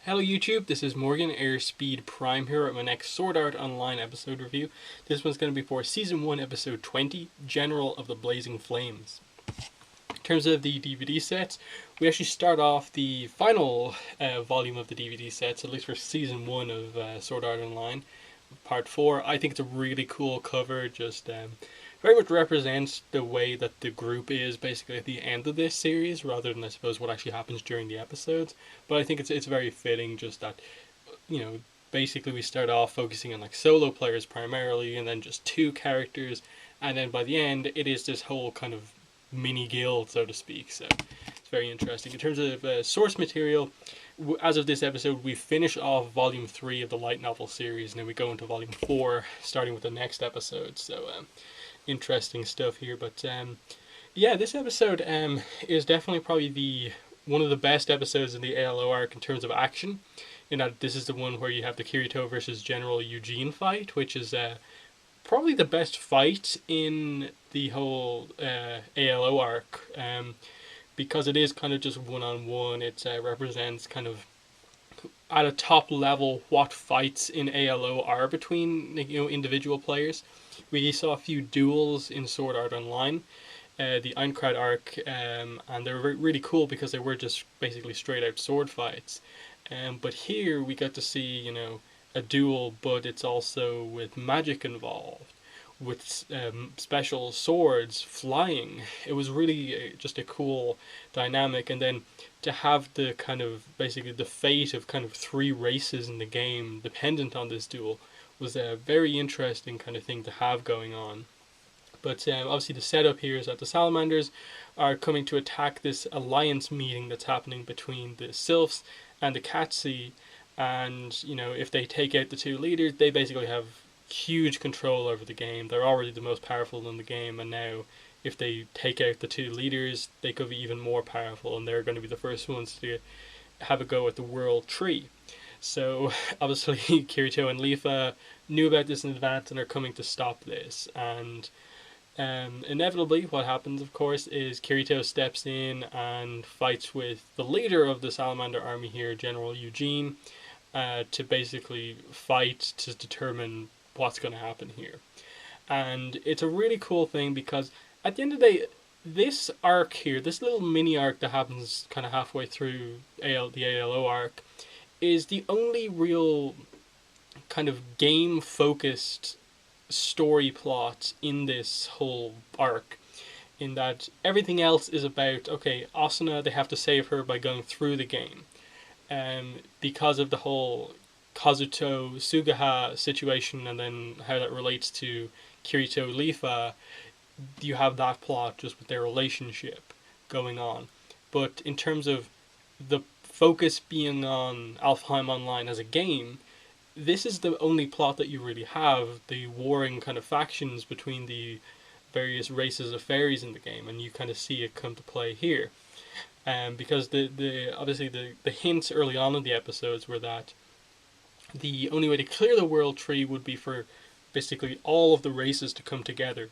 Hello YouTube, this is Morgan, Airspeed Prime here at my next Sword Art Online episode review. This one's going to be for Season 1, Episode 20, General of the Blazing Flames. In terms of the DVD sets, we actually start off the final volume of the DVD sets, at least for Season 1 of Sword Art Online, Part 4. I think it's a really cool cover, just very much represents the way that the group is basically at the end of this series, rather than I suppose what actually happens during the episodes. But I think it's very fitting, just that basically we start off focusing on like solo players primarily, and then just two characters, and then by the end it is this whole kind of mini guild, so to speak. So it's very interesting in terms of source material. As of this episode, we finish off Volume 3 of the light novel series, and then we go into Volume 4, starting with the next episode. So interesting stuff here. But yeah, this episode is definitely probably the one of the best episodes in the ALO arc in terms of action. In that this is the one where you have the Kirito versus General Eugene fight, which is probably the best fight in the whole ALO arc. Because it is kind of just one on one. It represents kind of at a top level what fights in ALO are between individual players. We saw a few duels in Sword Art Online, the Aincrad arc, and they were really cool because they were just basically straight out sword fights. But here we got to see a duel, but it's also with magic involved, with special swords flying. It was really just a cool dynamic, and then to have the kind of basically the fate of kind of three races in the game dependent on this duel was a very interesting kind of thing to have going on. But obviously the setup here is that the Salamanders are coming to attack this alliance meeting that's happening between the Sylphs and the Katsi, and if they take out the two leaders, they basically have huge control over the game. They're already the most powerful in the game, and now if they take out the two leaders, they could be even more powerful, and they're going to be the first ones to have a go at the World Tree. So obviously Kirito and Leafa knew about this in advance and are coming to stop this. And inevitably, what happens, of course, is Kirito steps in and fights with the leader of the Salamander army here, General Eugene, to basically fight to determine what's going to happen here. And it's a really cool thing because at the end of the day, this arc here, this little mini arc that happens kind of halfway through the ALO arc, is the only real kind of game focused story plot in this whole arc. In that everything else is about, okay, Asuna, they have to save her by going through the game. Because of the whole Kazuto Sugaha situation, and then how that relates to Kirito Leafa, you have that plot just with their relationship going on. But in terms of the focus being on Alfheim Online as a game, this is the only plot that you really have, the warring kind of factions between the various races of fairies in the game, and you kind of see it come to play here. Because the obviously the hints early on in the episodes were that the only way to clear the World Tree would be for basically all of the races to come together,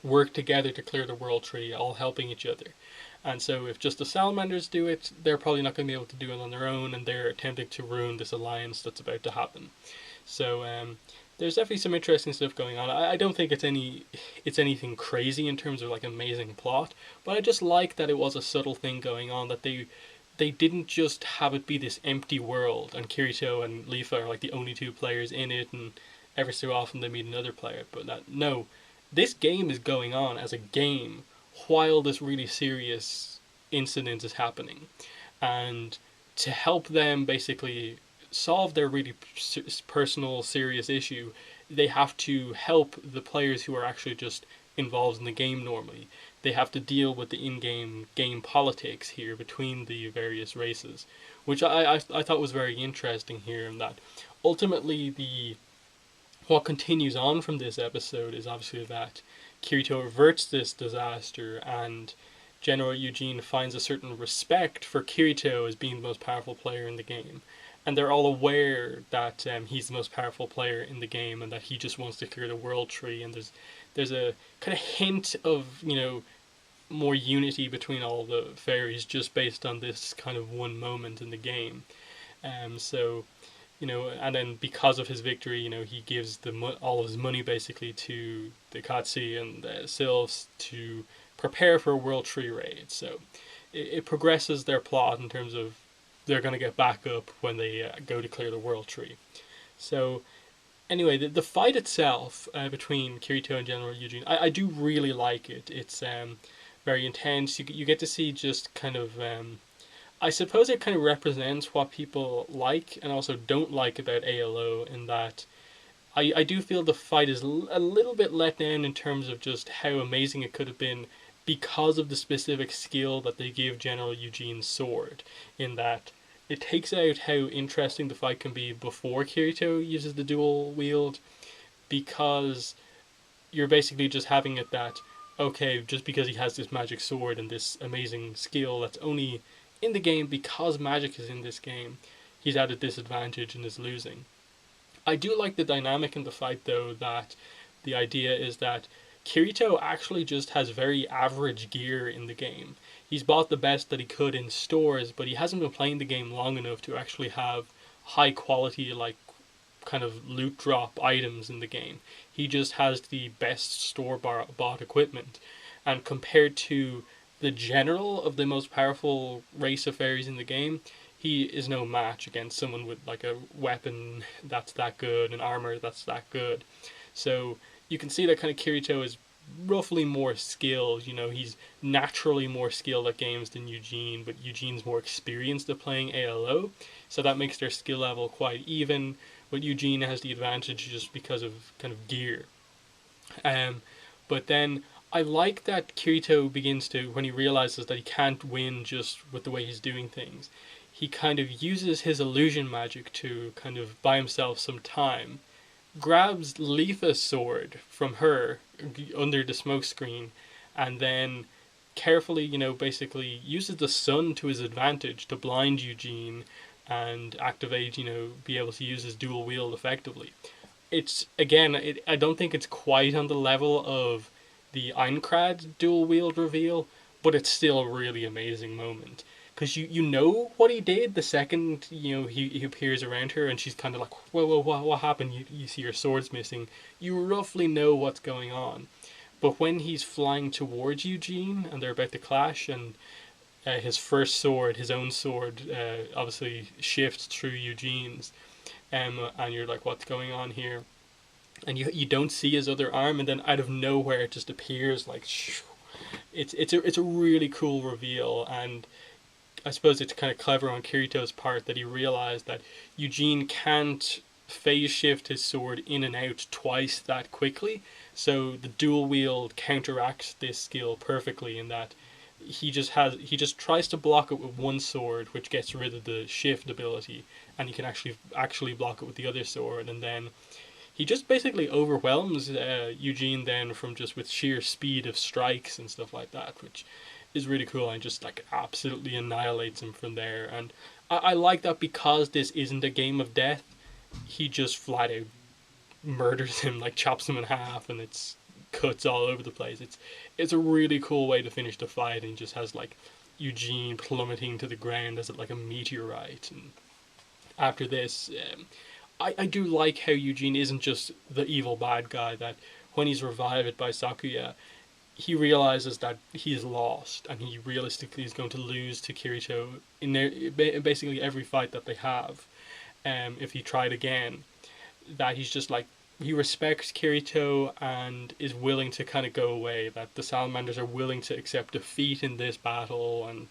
work together to clear the World Tree, all helping each other. And so if just the Salamanders do it, they're probably not going to be able to do it on their own, and they're attempting to ruin this alliance that's about to happen. So there's definitely some interesting stuff going on. I don't think it's anything crazy in terms of like amazing plot, but I just like that it was a subtle thing going on, that they didn't just have it be this empty world and Kirito and Leafa are like the only two players in it, and every so often they meet another player. But that no, this game is going on as a game while this really serious incident is happening, and to help them basically solve their really personal serious issue, they have to help the players who are actually just involved in the game normally. They have to deal with the in-game game politics here between the various races, which I thought was very interesting here, and that ultimately the what continues on from this episode is obviously that Kirito averts this disaster, and General Eugene finds a certain respect for Kirito as being the most powerful player in the game. And they're all aware that he's the most powerful player in the game, and that he just wants to clear the World Tree. And there's a kind of hint of more unity between all the fairies just based on this kind of one moment in the game. So and then because of his victory, he gives all of his money basically to the Katsi and the Sylphs to prepare for a World Tree raid. So it progresses their plot in terms of they're going to get back up when they go to clear the World Tree. So anyway, the fight itself between Kirito and General Eugene, I do really like it. It's very intense. You get to see just kind of I suppose it kind of represents what people like and also don't like about ALO in that I do feel the fight is a little bit let down in terms of just how amazing it could have been because of the specific skill that they give General Eugene's sword, in that it takes out how interesting the fight can be before Kirito uses the dual wield, because you're basically just having it that, okay, just because he has this magic sword and this amazing skill that's only in the game because magic is in this game, he's at a disadvantage and is losing. I do like the dynamic in the fight, though, that the idea is that Kirito actually just has very average gear in the game. He's bought the best that he could in stores, but he hasn't been playing the game long enough to actually have high quality, like, kind of loot drop items in the game. He just has the best store bought equipment. And compared to the general of the most powerful race of fairies in the game, he is no match against someone with like a weapon that's that good and armor that's that good. So you can see that kind of Kirito is roughly more skilled. He's naturally more skilled at games than Eugene, but Eugene's more experienced at playing ALO, so that makes their skill level quite even. But Eugene has the advantage just because of kind of gear. But then I like that Kirito begins to, when he realizes that he can't win just with the way he's doing things, he kind of uses his illusion magic to kind of buy himself some time, grabs Leafa's sword from her under the smoke screen, and then carefully, basically uses the sun to his advantage to blind Eugene and activate, be able to use his dual wield effectively. It's, again, I don't think it's quite on the level of the Aincrad dual wield reveal, but it's still a really amazing moment. Because you know what he did the second he appears around her and she's kind of like, whoa, what happened? You see your sword's missing. You roughly know what's going on. But when he's flying towards Eugene and they're about to clash, and his first sword, his own sword, obviously shifts through Eugene's, and you're like, what's going on here? And you don't see his other arm, and then out of nowhere it just appears like, shoo. It's a really cool reveal, and I suppose it's kind of clever on Kirito's part that he realized that Eugene can't phase shift his sword in and out twice that quickly, so the dual wield counteracts this skill perfectly in that he just tries to block it with one sword, which gets rid of the shift ability, and he can actually block it with the other sword, and then he just basically overwhelms Eugene then from just with sheer speed of strikes and stuff like that, which is really cool, and just like absolutely annihilates him from there. And I like that because this isn't a game of death, he just flat out murders him, like chops him in half, and it's cuts all over the place. It's a really cool way to finish the fight, and just has like Eugene plummeting to the ground as like a meteorite. And after this, I do like how Eugene isn't just the evil bad guy, that when he's revived by Sakuya, he realizes that he's lost and he realistically is going to lose to Kirito in basically every fight that they have. If he tried again, that he's just like, he respects Kirito and is willing to kind of go away, that the Salamanders are willing to accept defeat in this battle and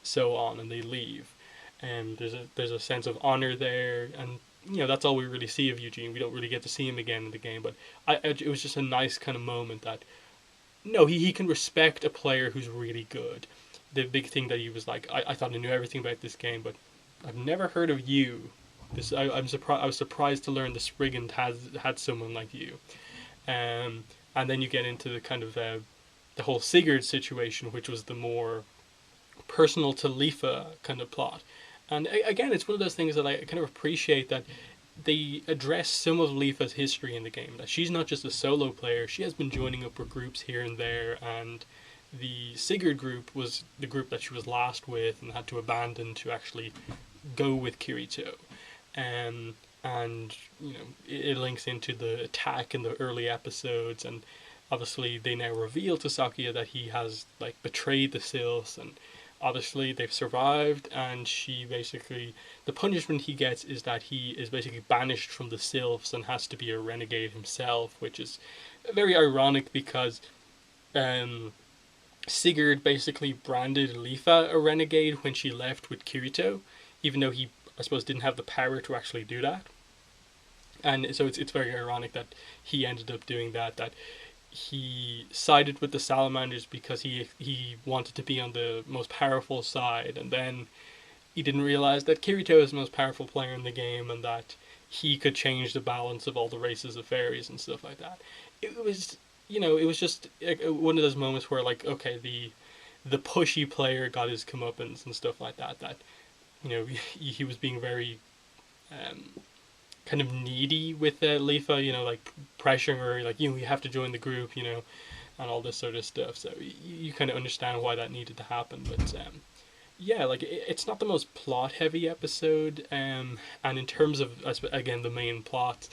so on, and they leave. And there's a sense of honor there, and that's all we really see of Eugene. We don't really get to see him again in the game, but it was just a nice kind of moment that no, he can respect a player who's really good. The big thing that he was like, I thought I knew everything about this game, but I've never heard of you. I'm surprised. I was surprised to learn the Spriggan had someone like you. And then you get into the kind of the whole Sigurd situation, which was the more personal to Leafa kind of plot. And again, it's one of those things that I kind of appreciate, that they address some of Leafa's history in the game. That she's not just a solo player; she has been joining up with groups here and there. And the Sigurd group was the group that she was last with and had to abandon to actually go with Kirito. And it links into the attack in the early episodes, and obviously they now reveal to Sakuya that he has like betrayed the Sylphs, and obviously they've survived, and she basically, the punishment he gets is that he is basically banished from the Sylphs and has to be a renegade himself, which is very ironic because Sigurd basically branded Leafa a renegade when she left with Kirito, even though he, I suppose, didn't have the power to actually do that. And so it's very ironic that he ended up doing that. That he sided with the Salamanders because he wanted to be on the most powerful side, and then he didn't realize that Kirito is the most powerful player in the game, and that he could change the balance of all the races of fairies and stuff like that. It was, it was just one of those moments where, like, okay, the pushy player got his comeuppance and stuff like that. That he was being very kind of needy with Leafa, like pressuring her, like, you have to join the group, and all this sort of stuff. So you kind of understand why that needed to happen. But yeah, like it's not the most plot heavy episode. And in terms of, again, the main plot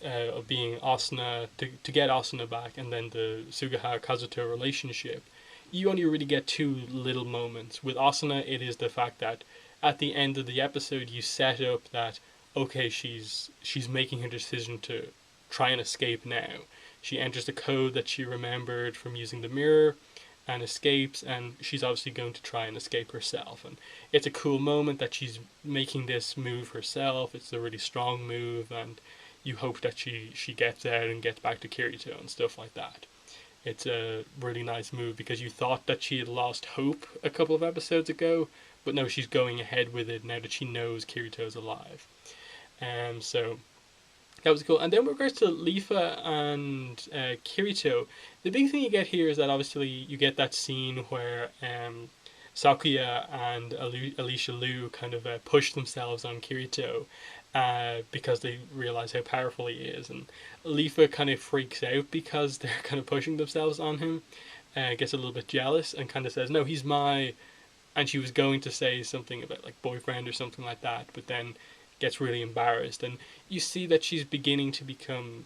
of being Asuna, to get Asuna back, and then the Suguha Kazuto relationship, you only really get two little moments. With Asuna, it is the fact that at the end of the episode you set up that, okay, she's making her decision to try and escape now. She enters the code that she remembered from using the mirror and escapes, and she's obviously going to try and escape herself. And it's a cool moment that she's making this move herself. It's a really strong move, and you hope that she gets out and gets back to Kirito and stuff like that. It's a really nice move because you thought that she had lost hope a couple of episodes ago, but no, she's going ahead with it now that she knows Kirito's alive. So that was cool. And then with regards to Leafa and Kirito, the big thing you get here is that obviously you get that scene where Sakuya and Alicia Liu kind of push themselves on Kirito because they realize how powerful he is. And Leafa kind of freaks out because they're kind of pushing themselves on him, gets a little bit jealous and kind of says, no, he's my... And she was going to say something about like boyfriend or something like that, but then gets really embarrassed, and you see that she's beginning to become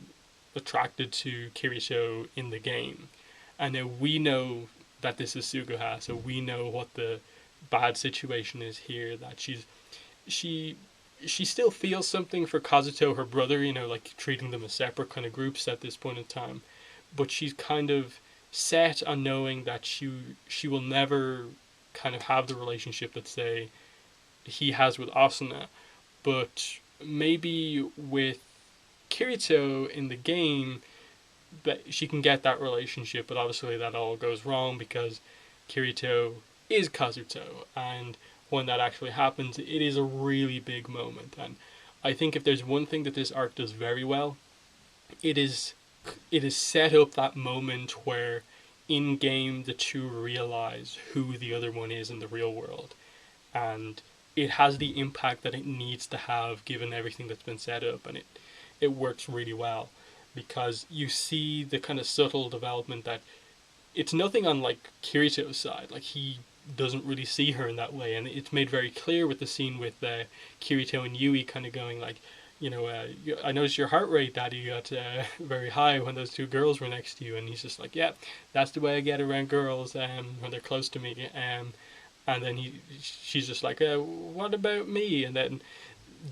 attracted to Kirito in the game. And now we know that this is Suguha, so we know what the bad situation is here, that she still feels something for Kazuto, her brother, like treating them as separate kind of groups at this point in time, but she's kind of set on knowing that she will never kind of have the relationship that, say, he has with Asuna. But maybe with Kirito in the game, that she can get that relationship, but obviously that all goes wrong because Kirito is Kazuto, and when that actually happens, it is a really big moment. And I think if there's one thing that this arc does very well, it is set up that moment where in game the two realize who the other one is in the real world, and it has the impact that it needs to have given everything that's been set up, and it works really well because you see the kind of subtle development that it's nothing on like Kirito's side. Like, he doesn't really see her in that way, and it's made very clear with the scene with Kirito and Yui kind of going like, I noticed your heart rate, Daddy, got very high when those two girls were next to you, and he's just like, yeah, that's the way I get around girls when they're close to me. And then she's just like, what about me? And then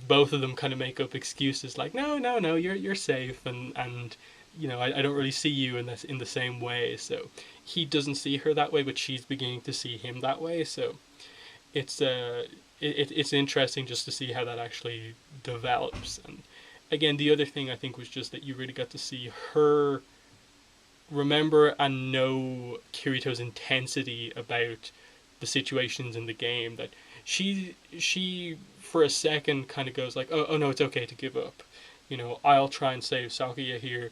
both of them kind of make up excuses like, no, you're safe, and I don't really see you in the same way. So he doesn't see her that way, but she's beginning to see him that way. So it's interesting just to see how that actually develops. And again, the other thing I think was just that you really got to see her remember and know Kirito's intensity about the situations in the game, that she for a second kind of goes like, oh no, it's okay to give up, I'll try and save Sakuya here,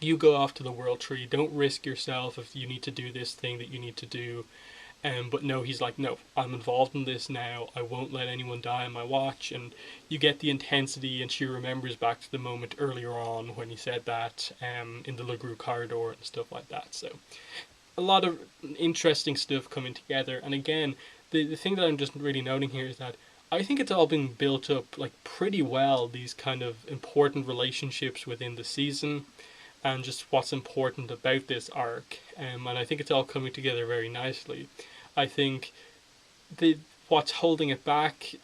you go off to the World Tree, don't risk yourself if you need to do this thing that you need to do. But no, he's like, no, I'm involved in this now, I won't let anyone die on my watch. And you get the intensity, and she remembers back to the moment earlier on when he said that in the Lagru corridor and stuff like that. So a lot of interesting stuff coming together. And again, the thing that I'm just really noting here is that I think it's all been built up like pretty well. These kind of important relationships within the season, and just what's important about this arc. And I think it's all coming together very nicely. I think the what's holding it back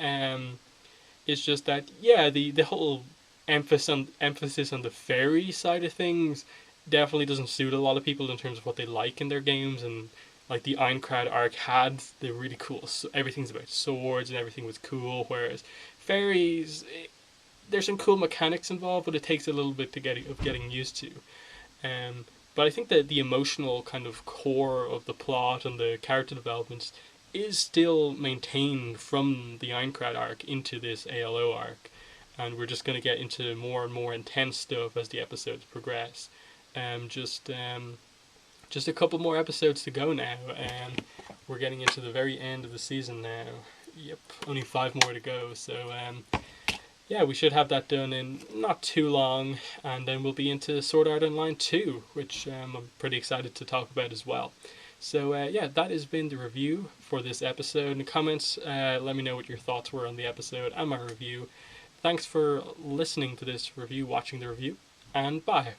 is just that, yeah, the whole emphasis on the fairy side of things definitely doesn't suit a lot of people in terms of what they like in their games. And like the Aincrad arc had the really cool, everything's about swords and everything was cool, whereas fairies, there's some cool mechanics involved, but it takes a little bit to getting used to. But I think that the emotional kind of core of the plot and the character developments is still maintained from the Aincrad arc into this ALO arc, and we're just going to get into more and more intense stuff as the episodes progress. Um, just um, just a couple more episodes to go now, and we're getting into the very end of the season now. Yep, only 5 more to go. So yeah, we should have that done in not too long, and then we'll be into Sword Art Online 2, which I'm pretty excited to talk about as well. So yeah, that has been the review for this episode. In the comments, let me know what your thoughts were on the episode and my review. Thanks for listening to this review, watching the review, and bye.